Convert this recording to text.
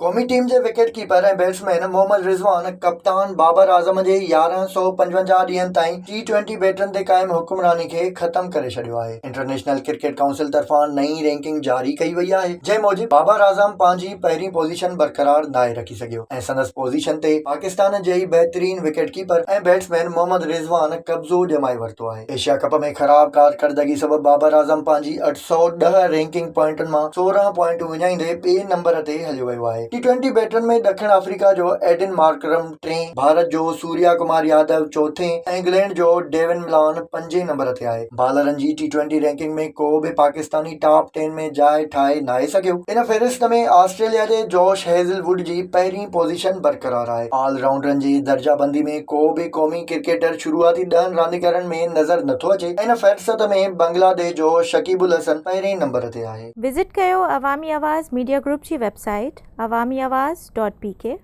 क़ौमी टीम जे wicket keeper ऐं batsman Mohammad Rizwan कप्तान बाबर आज़म जे 1155 ॾींहनि ताईं T20 बैटरनि ते क़ाइम हुक्मरानी खे ख़तम करे छॾियो आहे। इंटरनेशनल क्रिकेट काउंसिल तरफ़ां नई रैंकिंग जारी कई वई आहे, जंहिं मूजिबि बाबर आज़म पंहिंजी पहिरीं पोज़ीशन बरक़रार नाहे रखी सघियो ऐं संदसि पोज़ीशन ते पाकिस्तान जे ई बहितरीन विकेट कीपर ऐं बैट्समैन मोहम्मद रिज़वान कब्ज़ो ॼमाए वरितो आहे। एशिया कप में ख़राब कारकर्दगी सबबि बाबर आज़म पंहिंजी 810 रैंकिंग पॉइंटनि मां 16 पॉइंट विञाईंदे ॿिए नंबर ते हलियो वियो आहे। T20 बैटरनि में ॾखण अफ्रीका जो एडन मार्करम टें, भारत जो सूर्या कुमार यादव चोथें ऐं इंग्लैंड जो डेविन मिलान 5 नंबर ते आहे। बालरनि जी T20 रैंकिंग में को बि पाकिस्तानी टॉप 10 में जाइ ठाहे नाहे सघियो। इन फ़हिरिस्त में ऑस्ट्रेलिया जे जॉश हेज़लवुड जी पहिरीं पोज़ीशन बरक़रार आहे। ऑलराउंडरनि जी दर्जाबंदी में को बि क़ौमी क्रिकेटर शुरूआती 10 रांदीगरनि में नज़र नथो अचे। इन फ़हिरिस्त में बांग्लादेश जो शकीबुल हसन पहिरें नंबर ते आहे। विज़िट कयो अवामी आवाज़ मीडिया ग्रुप जी वेबसाइट awamiawaz.pk